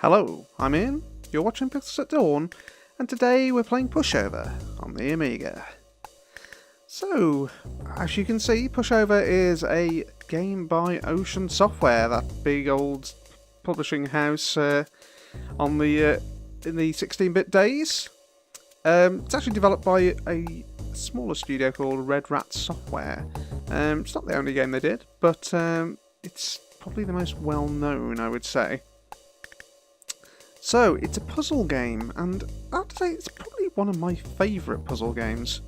Hello, I'm Ian, you're watching Pixels at Dawn, and today we're playing Pushover on the Amiga. So, as you can see, Pushover is a game by Ocean Software, that big old publishing house in the 16-bit days. It's actually developed by a smaller studio called Red Rat Software. It's not the only game they did, but it's probably the most well-known, I would say. So, it's a puzzle game, and I have to say it's probably one of my favourite puzzle games.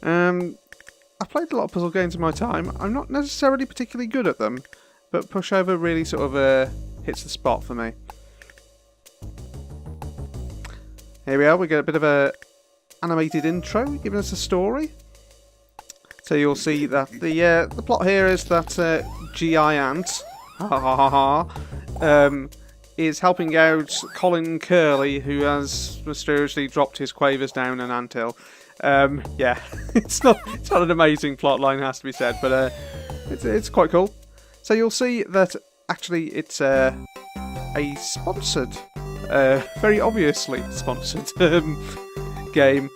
I've played a lot of puzzle games in my time. I'm not necessarily particularly good at them, but Pushover really sort of hits the spot for me. Here we are, we get a bit of a animated intro, giving us a story. So you'll see that the plot here is that Giant is helping out Colin Curley, who has mysteriously dropped his quavers down an anthill. Yeah, it's not an amazing plot line, has to be said, but it's quite cool. So you'll see that actually it's a sponsored, very obviously sponsored game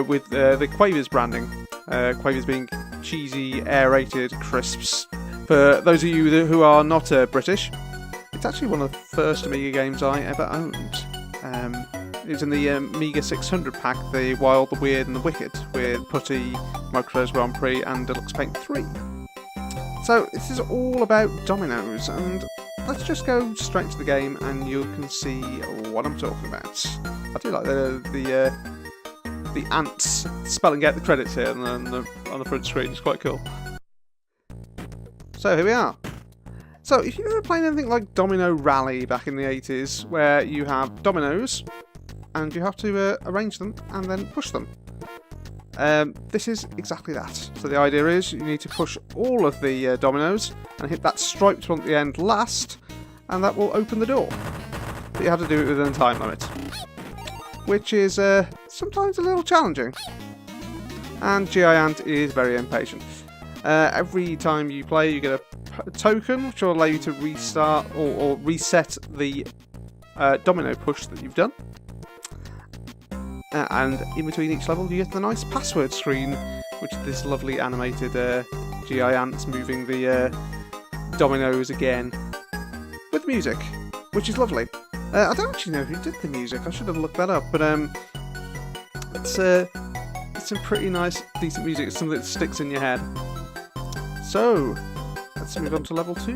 with the Quavers branding. Quavers being cheesy, aerated crisps. For those of you who are not British, it's actually one of the first Amiga games I ever owned. It was in the Amiga 600 pack, the Wild, the Weird and the Wicked, with Putty, Microprose Grand Prix and Deluxe Paint 3. So this is all about dominoes, and let's just go straight to the game and you can see what I'm talking about. I do like the ants spelling out the credits here on the front screen. It's quite cool. So here we are. So if you've ever played anything like Domino Rally back in the 80s, where you have dominoes and you have to arrange them and then push them. This is exactly that. So the idea is you need to push all of the dominoes and hit that striped one at the end last, and that will open the door. But you have to do it within a time limit, which is sometimes a little challenging. And Giant is very impatient. Every time you play, you get a token which will allow you to restart or reset the domino push that you've done. And in between each level, you get the nice password screen, which is this lovely animated Giant moving the dominoes again with music, which is lovely. I don't actually know who did the music. I should have looked that up, but it's some pretty nice, decent music. It's something that sticks in your head. So, let's move on to level 2.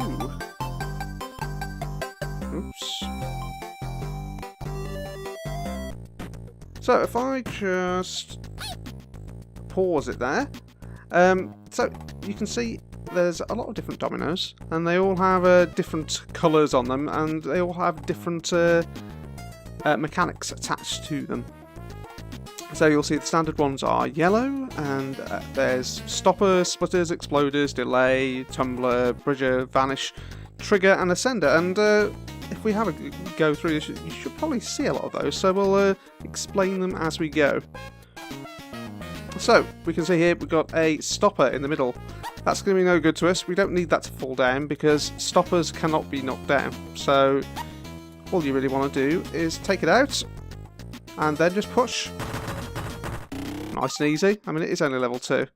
Oops. So, if I just pause it there. So, you can see there's a lot of different dominoes, and they all have different colours on them, and they all have different mechanics attached to them. So you'll see the standard ones are yellow, and there's stopper, splitters, exploders, delay, tumbler, bridger, vanish, trigger, and ascender. And if we have a go through this, you should probably see a lot of those, so we'll explain them as we go. So, we can see here we've got a stopper in the middle. That's going to be no good to us. We don't need that to fall down, because stoppers cannot be knocked down. So, all you really want to do is take it out, and then just push. Nice and easy. I mean, it is only level 2.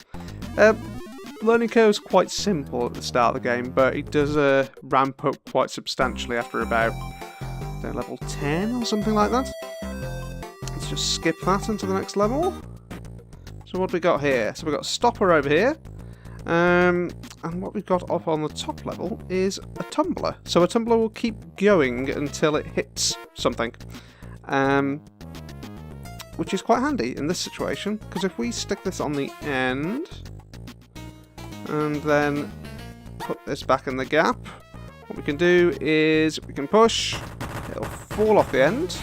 Learning curve's quite simple at the start of the game, but it does ramp up quite substantially after about level 10 or something like that. Let's just skip that into the next level. So what have we got here? So we've got a stopper over here, and what we've got up on the top level is a tumbler. So a tumbler will keep going until it hits something. Which is quite handy in this situation, because if we stick this on the end and then put this back in the gap, what we can do is we can push, it'll fall off the end,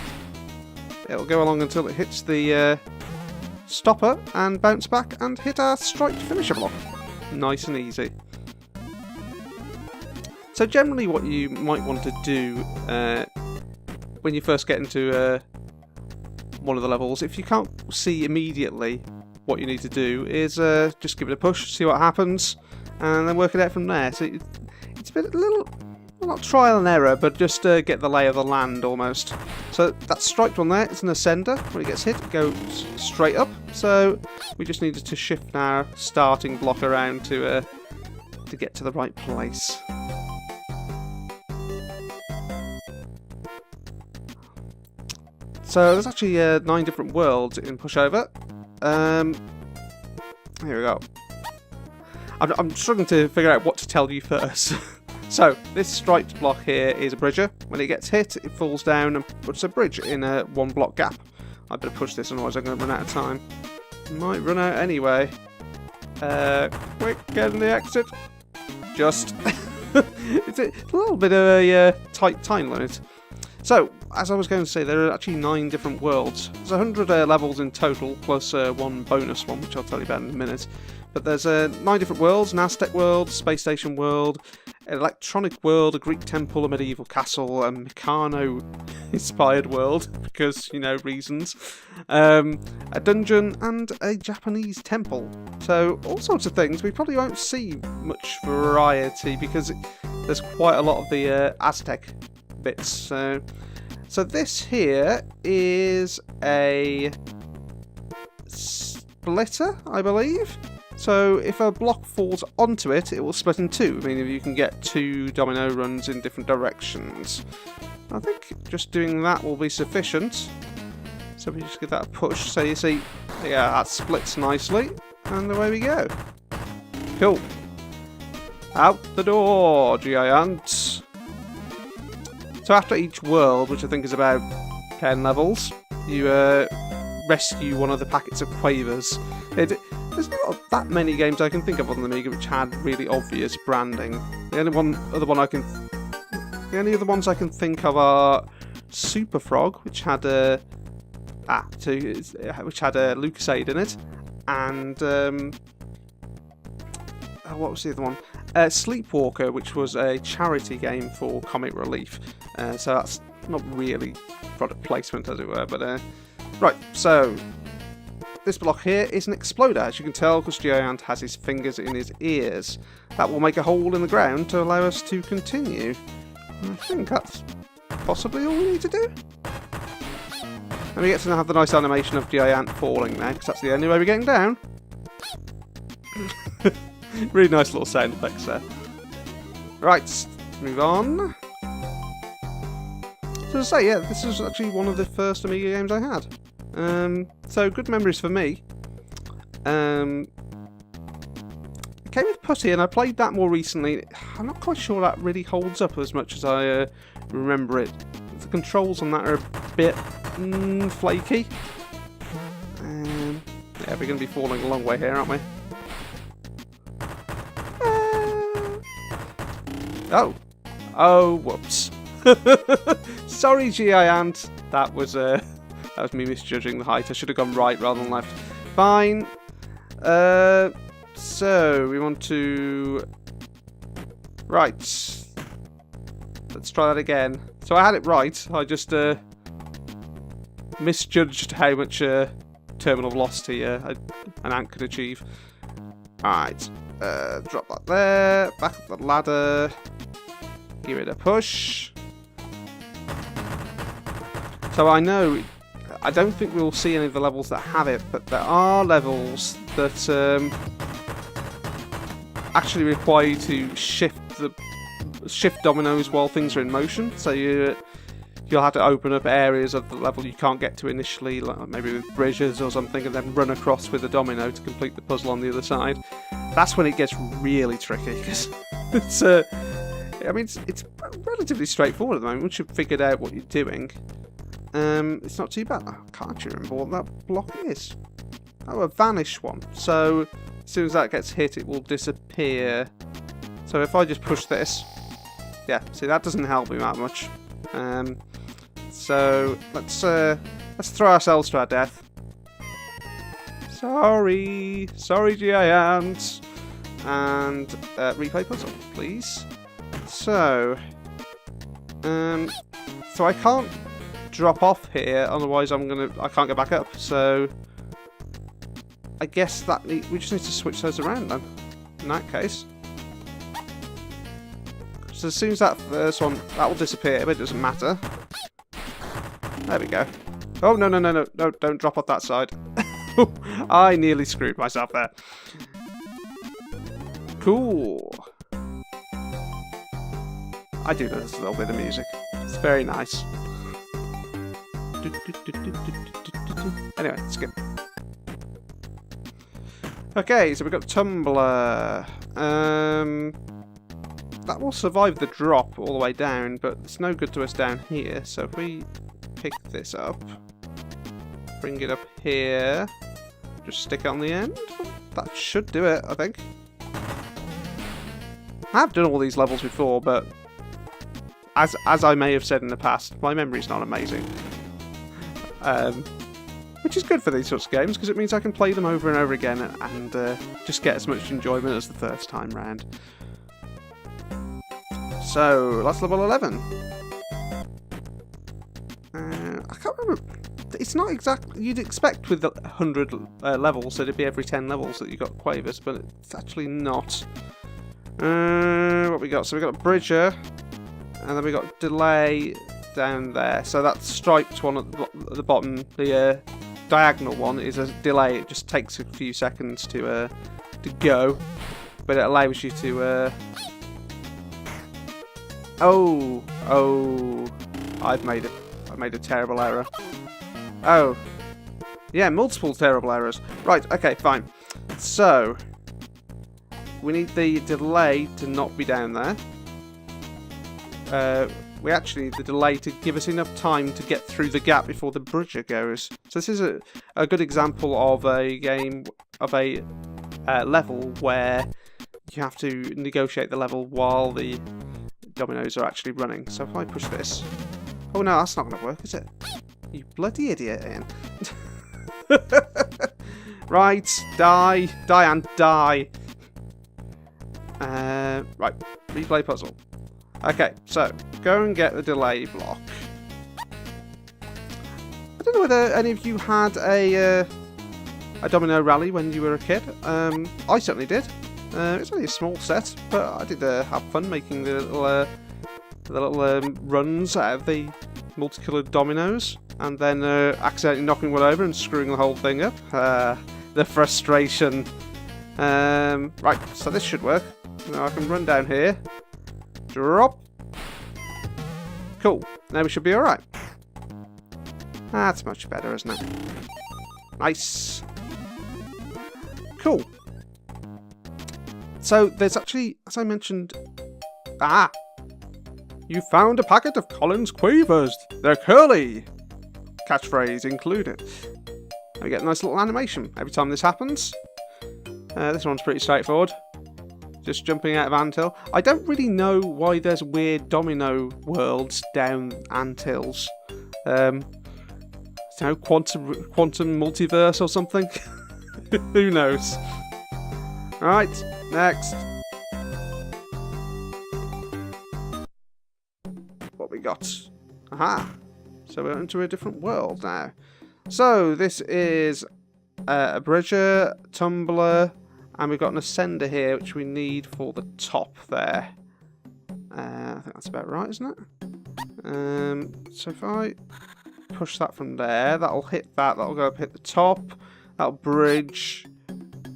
it'll go along until it hits the stopper and bounce back and hit our striped finisher block. Nice and easy. So generally what you might want to do when you first get into one of the levels, if you can't see immediately what you need to do, is just give it a push, see what happens, and then work it out from there. So it's a little not trial and error, but just get the lay of the land almost. So that striped one there is an ascender. When it gets hit, it goes straight up. So we just needed to shift our starting block around to get to the right place. So there's actually 9 different worlds in Pushover. Here we go. I'm struggling to figure out what to tell you first. So, this striped block here is a bridger. When it gets hit, it falls down and puts a bridge in a 1 block gap. I better push this, otherwise I'm going to run out of time. Might run out anyway. Quick, get in the exit. Just. It's a little bit of a tight time limit. So, as I was going to say, there are actually 9 different worlds. There's 100 levels in total, plus 1 bonus one, which I'll tell you about in a minute. But there's 9 different worlds: an Aztec world, Space Station world, an electronic world, a Greek temple, a medieval castle, a Meccano-inspired world, because, you know, reasons, a dungeon, and a Japanese temple. So, all sorts of things. We probably won't see much variety, because there's quite a lot of the Aztec bits. So this here is a splitter, I believe. So if a block falls onto it, it will split in 2. I mean, you can get 2 domino runs in different directions. I think just doing that will be sufficient. So we just give that a push. So you see, yeah, that splits nicely, and away we go. Cool. Out the door, giants. So after each world, which I think is about 10 levels, you rescue one of the packets of quavers. There's not that many games I can think of on the Amiga which had really obvious branding. The only other ones I can think of are Super Frog, which had a Lucasade in it, and what was the other one? Sleepwalker, which was a charity game for Comic Relief. So that's not really product placement, as it were, but right. So this block here is an exploder, as you can tell, because Giant has his fingers in his ears. That will make a hole in the ground to allow us to continue. And I think that's possibly all we need to do. And we get to have the nice animation of Giant falling there, because that's the only way we're getting down. Really nice little sound effects there. Right, move on. So to say, yeah, this is actually one of the first Amiga games I had. So good memories for me. It came with Putty, and I played that more recently. I'm not quite sure that really holds up as much as I remember it. The controls on that are a bit flaky. Yeah, we're going to be falling a long way here, aren't we? Oh, whoops. Sorry, Giant. That was me misjudging the height. I should have gone right rather than left. Fine. So we want to. Right. Let's try that again. So I had it right. I just misjudged how much terminal velocity an ant could achieve. Alright. Drop that there. Back up the ladder. Give it a push. So I don't think we'll see any of the levels that have it, but there are levels that actually require you to shift dominoes while things are in motion. So you'll have to open up areas of the level you can't get to initially, like maybe with bridges or something, and then run across with a domino to complete the puzzle on the other side. That's when it gets really tricky, because it's it's relatively straightforward at the moment once you've figured out what you're doing. It's not too bad. I can't actually remember what that block is. Oh, a vanish one. So as soon as that gets hit, it will disappear. So if I just push this, yeah, see, that doesn't help me that much. So let's throw ourselves to our death. Sorry, Giant. And replay puzzle, please. So I can't drop off here, otherwise I can't get back up. So I guess that we just need to switch those around then. In that case, So as soon as that first one, that will disappear, but it doesn't matter. There we go. Oh, no, no, no, no, no, don't drop off that side. I nearly screwed myself there. Cool. I do know this little bit of music. It's very nice. Anyway, skip. Okay, so we've got Tumbler. That will survive the drop all the way down, but it's no good to us down here. So if we pick this up, bring it up here, just stick it on the end, that should do it, I think. I have done all these levels before, but as I may have said in the past, my memory's not amazing. Which is good for these sorts of games, because it means I can play them over and over again and just get as much enjoyment as the first time round. So, that's level 11. I can't remember. It's not exactly... You'd expect with 100 levels that it'd be every 10 levels that you got Quavers, but it's actually not. What we got? So we got a Bridger, and then we got Delay down there. So that striped one at the bottom, the diagonal one, is a delay. It just takes a few seconds to go, but it allows you to... Oh, I've made a terrible error. Oh, yeah, multiple terrible errors. Right, okay, fine. So we need the delay to not be down there. We actually need the delay to give us enough time to get through the gap before the Bridger goes. So this is a good example of a game, of a level where you have to negotiate the level while the dominoes are actually running. So if I push this... Oh no, that's not going to work, is it? You bloody idiot, Ian. Right, die. Die and die. Right, replay puzzle. Okay, so go and get the delay block. I don't know whether any of you had a domino rally when you were a kid. I certainly did. It's only a small set, but I did have fun making the little runs out of the multicoloured dominoes, and then accidentally knocking one over and screwing the whole thing up. The frustration. Right, so this should work. Now I can run down here. Drop. Cool. Now we should be alright. That's much better, isn't it? Nice. Cool. So there's actually, as I mentioned... Ah! You found a packet of Colin's Quavers. They're curly. Catchphrase included. And we get a nice little animation every time this happens. This one's pretty straightforward. Just jumping out of anthill. I don't really know why there's weird domino worlds down anthills. You know, quantum multiverse or something? Who knows? Alright, next. What we got? Aha! So we're into a different world now. So this is a Bridger, Tumbler, and we've got an Ascender here, which we need for the top there. I think that's about right, isn't it? So if I push that from there, that'll hit that, that'll go up, hit the top, that'll bridge.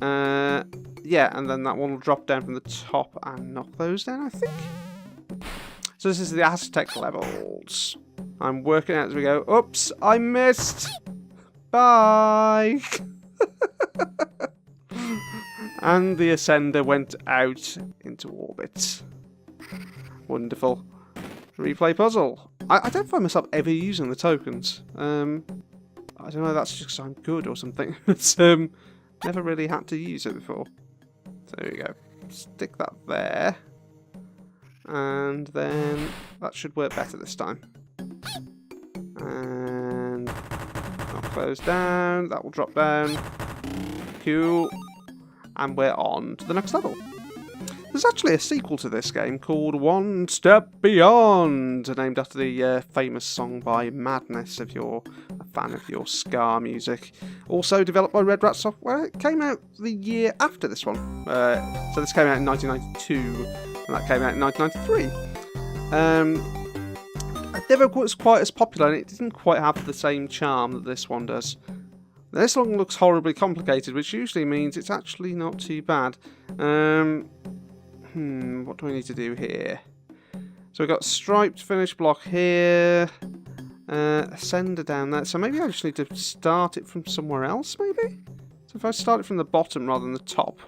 Yeah, and then that one will drop down from the top and knock those down, I think. So this is the Aztecs Levels. I'm working out as we go. Oops, I missed. Bye. And the Ascender went out into orbit. Wonderful. Replay puzzle. I don't find myself ever using the tokens. I don't know, that's just because I'm good or something. It's never really had to use it before. So there we go. Stick that there. And then that should work better this time. And knock those down. That will drop down. Cool. And we're on to the next level. There's actually a sequel to this game called One Step Beyond, named after the famous song by Madness, if you're a fan of your ska music. Also developed by Red Rat Software. It came out the year after this one. So this came out in 1992. And that came out in 1993. It never was quite as popular, and it didn't quite have the same charm that this one does. This one looks horribly complicated, which usually means it's actually not too bad. What do we need to do here? So we've got striped finish block here, ascender down there. So maybe I just need to start it from somewhere else, maybe? So if I start it from the bottom rather than the top,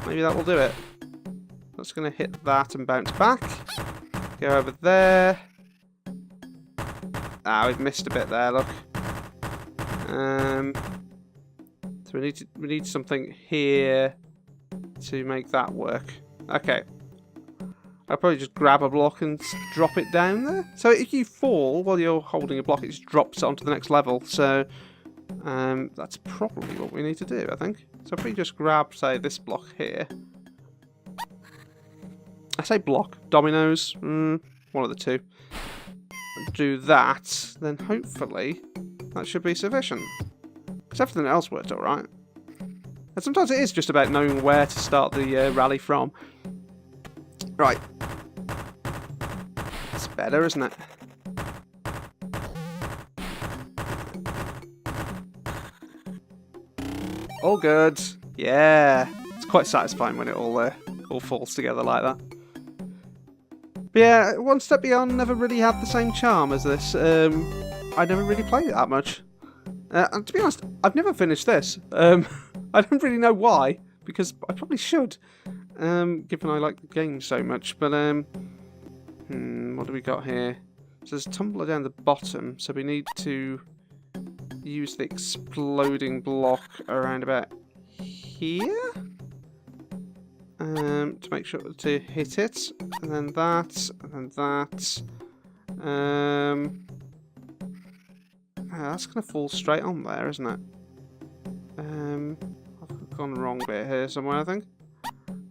maybe that will do it. That's going to hit that and bounce back. Go over there. Ah, we've missed a bit there, look. So we need something here to make that work. Okay. I'll probably just grab a block and drop it down there. So if you fall while you're holding a block, it just drops it onto the next level. So that's probably what we need to do, I think. So if we just grab, say, this block here. I say block, dominoes, one of the two. And do that, then hopefully that should be sufficient. Because everything else worked alright. And sometimes it is just about knowing where to start the rally from. Right. It's better, isn't it? All good. Yeah. It's quite satisfying when it all falls together like that. But yeah, One Step Beyond never really had the same charm as this. I never really played it that much. And to be honest, I've never finished this. I don't really know why, because I probably should, given I like the game so much. But what do we got here? So there's a tumbler down the bottom, so we need to use the exploding block around about here to make sure to hit it, and then that, and then that. That's going to fall straight on there, isn't it? I've gone the wrong bit here somewhere, I think.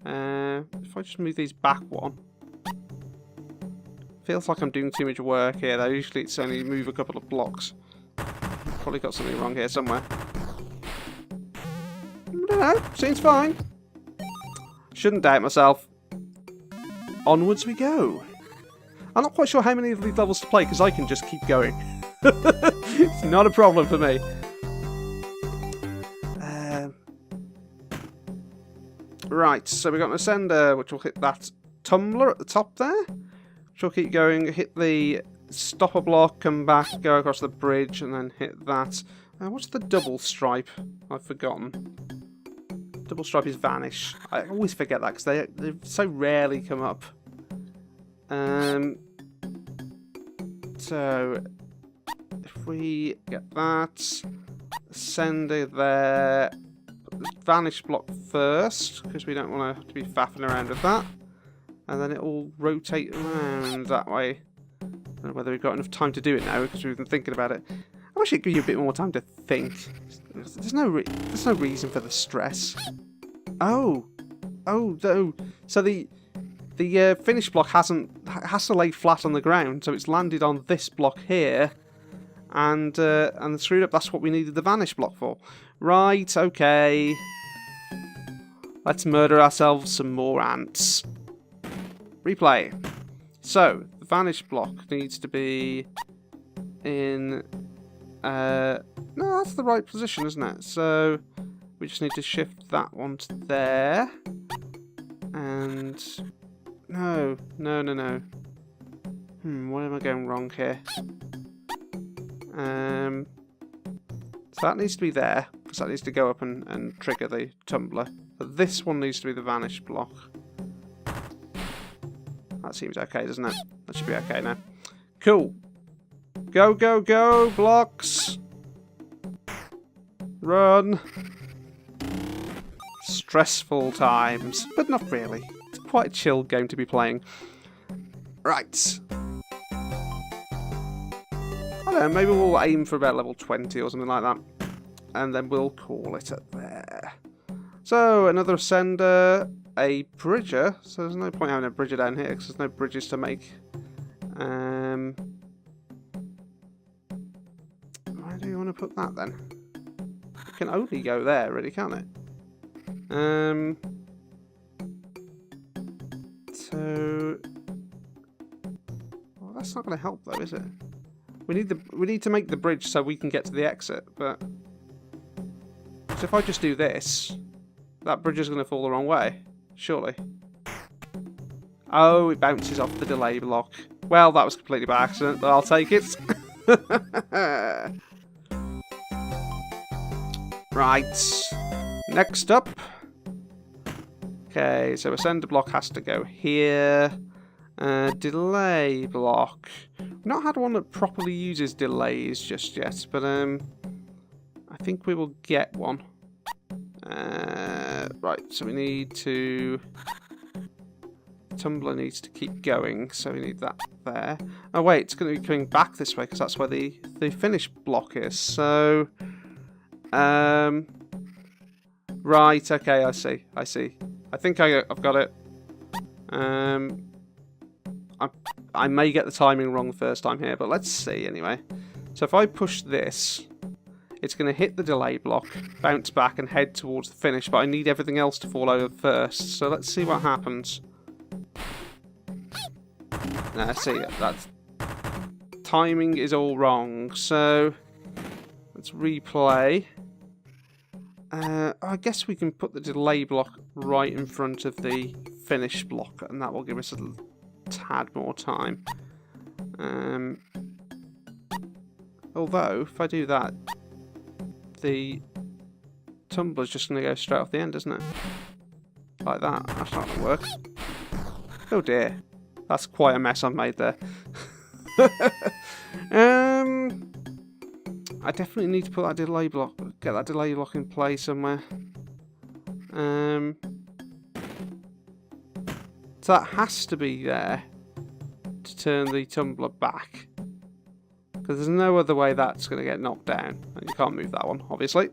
If I just move these back one. Feels like I'm doing too much work here, though. Usually it's only move a couple of blocks. Probably got something wrong here somewhere. I don't know. Seems fine. Shouldn't doubt myself. Onwards we go. I'm not quite sure how many of these levels to play, because I can just keep going. It's not a problem for me. Right, so we've got an ascender, which will hit that tumbler at the top there. Which will keep going, hit the stopper block, come back, go across the bridge, and then hit that. What's the double stripe? I've forgotten. Double stripe is vanish. I always forget that, because they so rarely come up. So if we get that, ascender there, put the vanish block first, because we don't want to be faffing around with that. And then it will rotate around that way. I don't know whether we've got enough time to do it now, because we've been thinking about it. I wish it'd give you a bit more time to think. There's no reason for the stress. Oh, no. So the finish block has to lay flat on the ground, so it's landed on this block here, and screwed up. That's what we needed the vanish block for. Right, okay. Let's murder ourselves some more ants. Replay. So the vanish block needs to be in. No, that's the right position, isn't it? So we just need to shift that one to there, and. No. Why am I going wrong here? So that needs to be there, because that needs to go up and trigger the tumbler. But this one needs to be the vanish block. That seems okay, doesn't it? That should be okay now. Cool. Go, go, go, blocks! Run! Stressful times, but not really. It's quite a chill game to be playing. Right. I don't know, maybe we'll aim for about level 20 or something like that. And then we'll call it at there. So, another ascender, a bridger. So there's no point having a bridger down here, because there's no bridges to make. Where do you want to put that then? It can only go there, really, can't it? So That's not going to help though, is it? We need to make the bridge so we can get to the exit, but so if I just do this, that bridge is going to fall the wrong way, surely. Oh, it bounces off the delay block. Well, that was completely by accident, but I'll take it. Right. Next up. Okay, so ascender block has to go here. Delay block. We've not had one that properly uses delays just yet, but I think we will get one. Right, so we need to... Tumbler needs to keep going, so we need that there. Oh wait, it's going to be coming back this way because that's where the finish block is. So, right, okay, I see. I think I've got it. I may get the timing wrong the first time here, but let's see anyway. So if I push this, it's going to hit the delay block, bounce back and head towards the finish, but I need everything else to fall over first. So let's see what happens. Now, see, that's timing is all wrong. So let's replay. I guess we can put the delay block right in front of the finish block, and that will give us a tad more time. Although, if I do that, the tumbler's just going to go straight off the end, isn't it? Like that. That's not going to work. Oh dear. That's quite a mess I've made there. I definitely need to put that delay block, get that delay block in place somewhere. So that has to be there to turn the tumbler back. Because there's no other way that's going to get knocked down. And you can't move that one, obviously.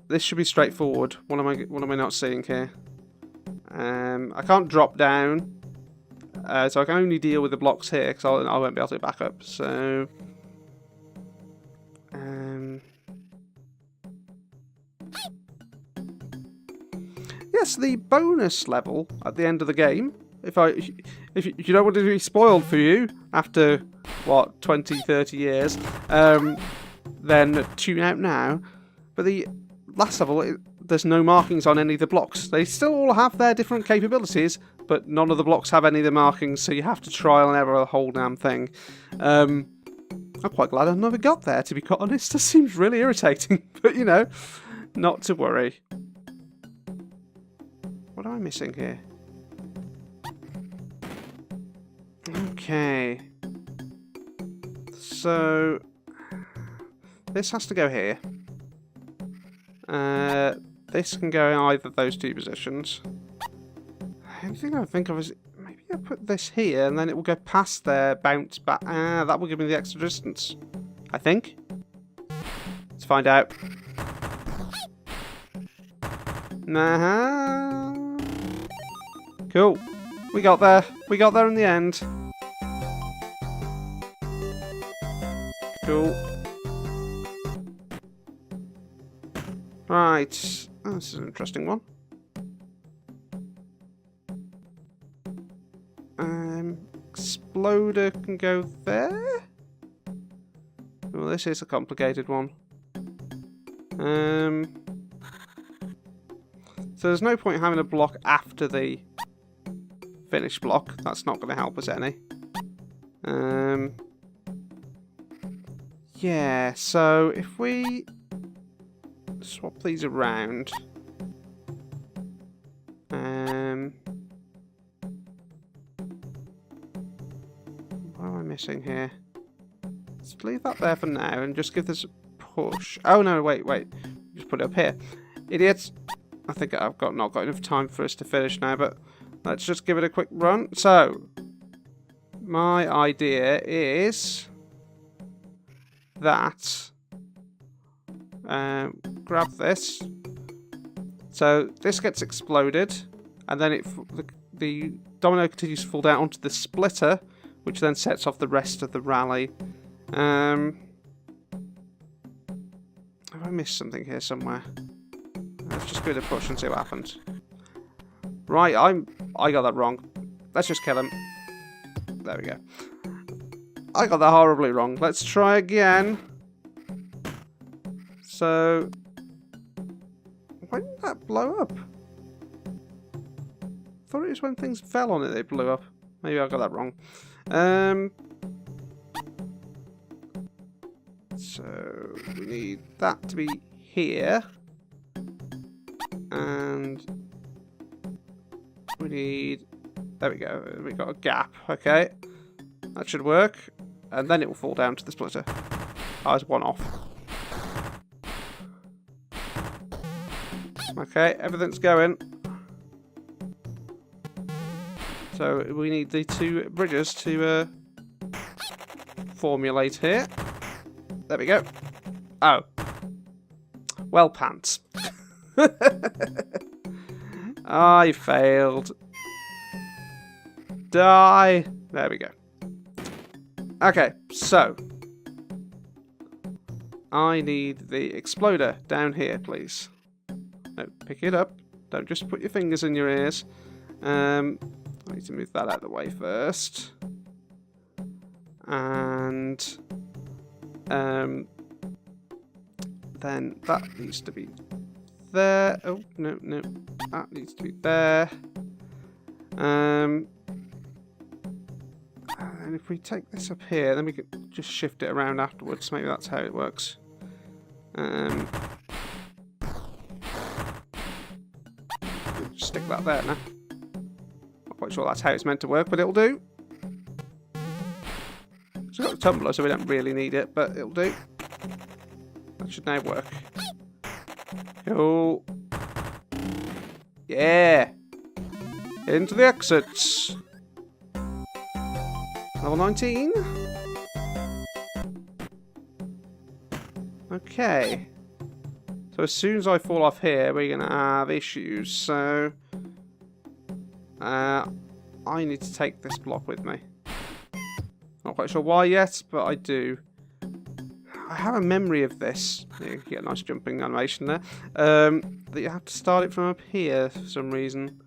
This should be straightforward. What am I not seeing here? I can't drop down. So I can only deal with the blocks here because I won't be able to back up. So, yes, the bonus level at the end of the game. If you don't want it to be spoiled for you after what 20, 30 years, then tune out now. But the last level, there's no markings on any of the blocks. They still all have their different capabilities, but none of the blocks have any of the markings, so you have to trial and error the whole damn thing. I'm quite glad I never got there, to be quite honest. That seems really irritating, but you know, not to worry. What am I missing here? Okay. So, this has to go here. This can go in either of those two positions. The only thing I think of is maybe I put this here and then it will go past there, bounce back. That will give me the extra distance, I think. Let's find out. Cool. We got there. We got there in the end. Cool. Right. Oh, this is an interesting one. Exploder can go there. Well, this is a complicated one. So there's no point having a block after the finish block. That's not going to help us any. Yeah, so if we swap these around. What am I missing here? Let's leave that there for now and just give this a push. Oh no, wait. Just put it up here. Idiots. I think I've not got enough time for us to finish now, but let's just give it a quick run. So, my idea is that grab this. So this gets exploded, and then the domino continues to fall down onto the splitter, which then sets off the rest of the rally. Have I missed something here somewhere? Let's just give it a push and see what happens. Right, I got that wrong. let's just kill him. There we go. I got that horribly wrong. Let's try again. So, why didn't that blow up? I thought it was when things fell on it they blew up. Maybe I got that wrong. So, we need that to be here. And we need... There we go. We got a gap. Okay. That should work. And then it will fall down to the splitter. Oh, it's one off. Okay, everything's going. So we need the two bridges to formulate here. There we go. Oh. Well, pants. I failed. Die. There we go. Okay, so I need the exploder down here, please. No, pick it up. Don't just put your fingers in your ears. I need to move that out of the way first. And then that needs to be there. Oh, no, no. That needs to be there. And if we take this up here, then we can just shift it around afterwards. Maybe that's how it works. Stick that there now. Not quite sure that's how it's meant to work, but it'll do. It's got a tumbler, so we don't really need it, but it'll do. That should now work. Cool. Yeah. Into the exits. Level 19. Okay. So as soon as I fall off here, we're going to have issues. So I need to take this block with me. Not quite sure why yet, but I do. I have a memory of this. You get a nice jumping animation there. That you have to start it from up here for some reason.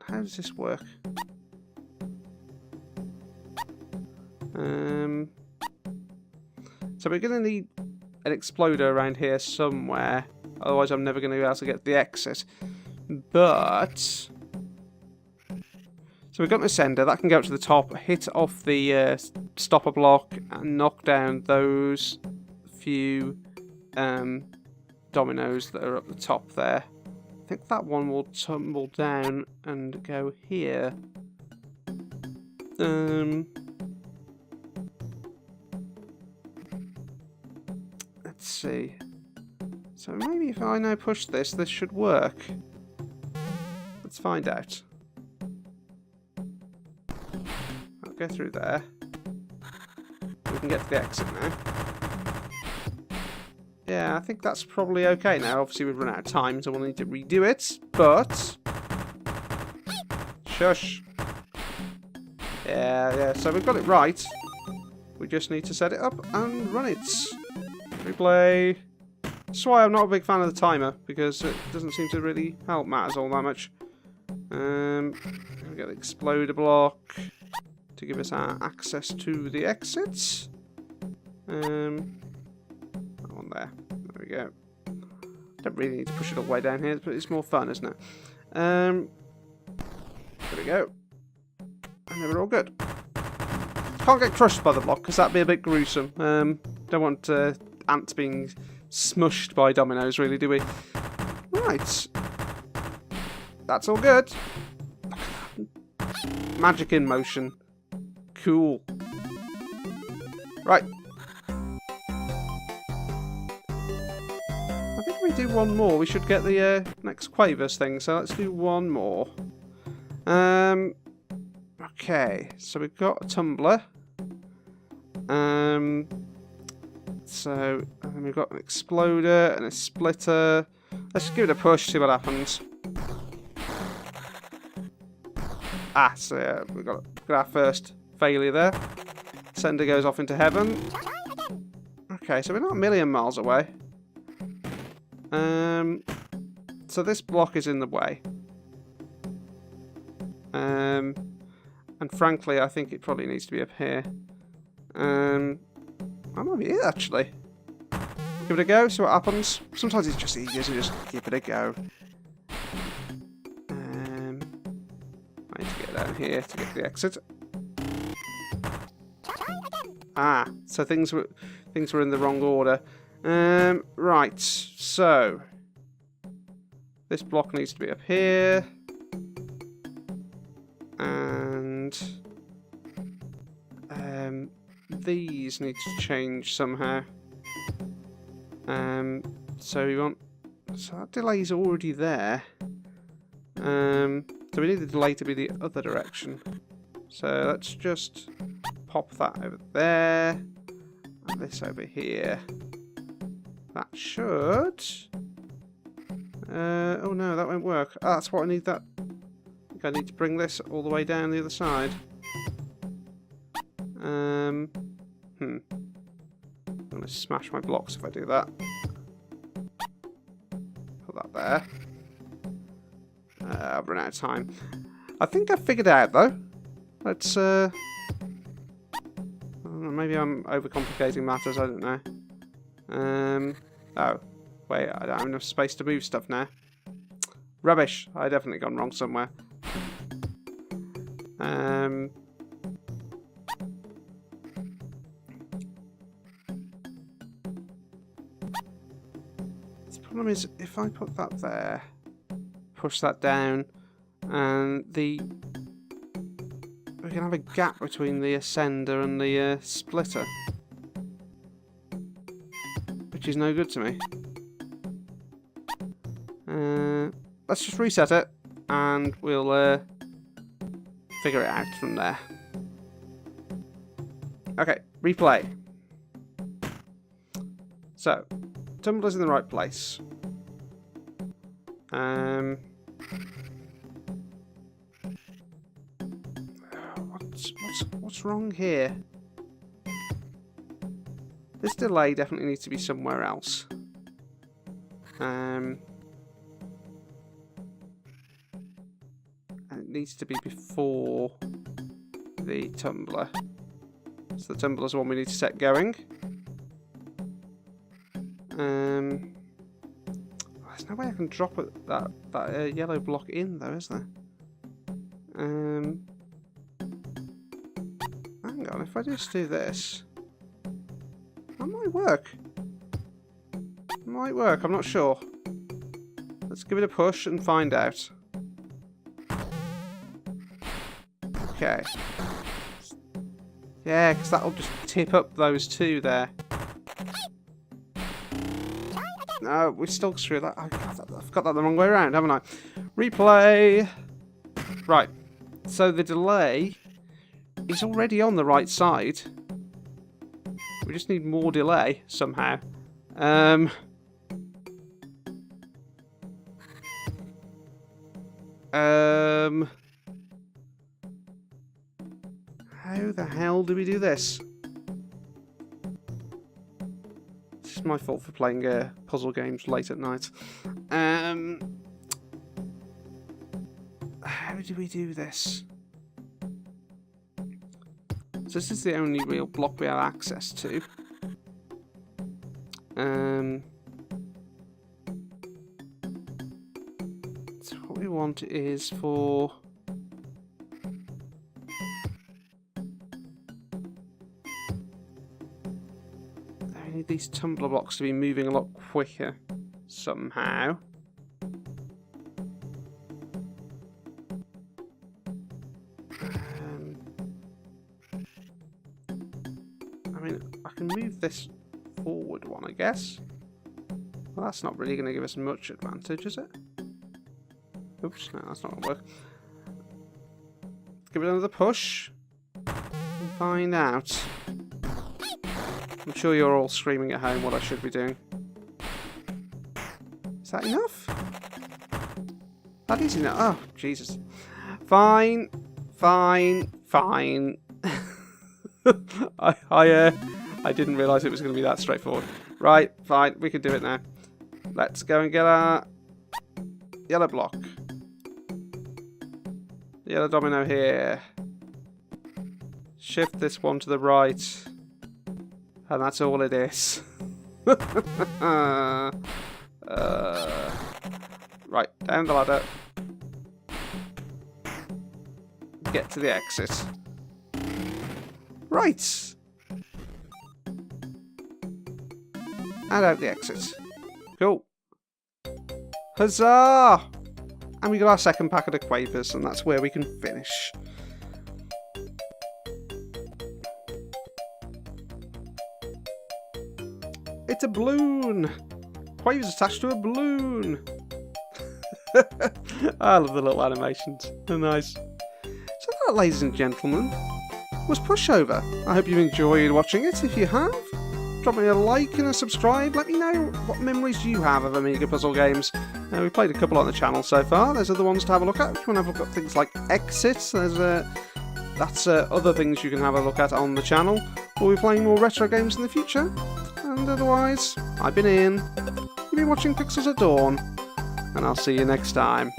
How does this work? So we're going to need an exploder around here somewhere. Otherwise I'm never going to be able to get the exit. But... So we've got an ascender. That can go up to the top, hit off the stopper block, and knock down those few dominoes that are up the top there. I think that one will tumble down and go here. Let's see. So maybe if I now push this, this should work. Let's find out. I'll go through there. We can get to the exit now. Yeah, I think that's probably okay now. Obviously we've run out of time, so we'll need to redo it, but... Shush. Yeah, so we've got it right. We just need to set it up and run it. Replay. That's why I'm not a big fan of the timer, because it doesn't seem to really help matters all that much. We got the exploder block to give us our access to the exits. On there. There we go. Don't really need to push it all the way down here, but it's more fun, isn't it? There we go. And then we're all good. Can't get crushed by the block, because that'd be a bit gruesome. Don't want ants being smushed by dominoes, really, do we? Right. That's all good. Magic in motion. Cool. Right. I think if we do one more, we should get the next Quavers thing. So let's do one more. Okay. So we've got a tumbler. So and then we've got an exploder and a splitter. Let's give it a push, see what happens. Ah, so yeah, we've got our first failure there. Sender goes off into heaven. Okay, so we're not a million miles away. So this block is in the way. And frankly, I think it probably needs to be up here. I might be it, actually. Give it a go, see what happens. Sometimes it's just easier to just give it a go. I need to get down here to get to the exit. Ah, so things were in the wrong order. Right, so this block needs to be up here, and these need to change somehow. So we want, so that delay's already there. So we need the delay to be the other direction. So let's just pop that over there, and this over here. That should. Oh no, that won't work. Ah, that's what I need. I think I need to bring this all the way down the other side. I'm gonna smash my blocks if I do that. Put that there. I've run out of time. I think I figured it out though. Let's maybe I'm overcomplicating matters, I don't know. Oh, wait, I don't have enough space to move stuff now. Rubbish, I definitely gone wrong somewhere. The problem is, if I put that there, push that down, and we can have a gap between the ascender and the splitter, which is no good to me. Let's just reset it, and we'll figure it out from there. Okay, replay. So, tumbler's in the right place. What's wrong here? This delay definitely needs to be somewhere else. And it needs to be before the tumbler. So the tumbler's the one we need to set going. There's no way I can drop that yellow block in though, is there? Hang on, if I just do this, that might work. It might work, I'm not sure. Let's give it a push and find out. Okay. Yeah, because that'll just tip up those two there. No, we still screwed that. I've got that the wrong way around, haven't I? Replay. Right. So the delay is already on the right side. We just need more delay somehow. How the hell do we do this? This is my fault for playing puzzle games late at night. How do we do this? So this is the only real block we have access to. So what we want is for I need these tumbler blocks to be moving a lot quicker somehow. I mean, I can move this forward one, I guess. Well, that's not really going to give us much advantage, is it? Oops, no, that's not going to work. Let's give it another push and find out. I'm sure you're all screaming at home what I should be doing. Is that enough? That is enough. Oh, Jesus. Fine. Fine. Fine. I didn't realise it was going to be that straightforward. Right, fine. We can do it now. let's go and get our yellow block. Yellow domino here. Shift this one to the right. And that's all it is. Right, down the ladder. Get to the exit. Right. And out the exit. Cool. Huzzah! And we got our second packet of quavers, and that's where we can finish. It's a balloon! Quavers attached to a balloon! I love the little animations. They're nice. So that, ladies and gentlemen, was Pushover. I hope you enjoyed watching it. If you have, drop me a like and a subscribe. Let me know what memories you have of Amiga puzzle games. We've played a couple on the channel so far. There's other ones to have a look at. If you want to have a look at things like Exit, that's other things you can have a look at on the channel. We'll be playing more retro games in the future. And otherwise, I've been Ian. You've been watching Pixels at Dawn. And I'll see you next time.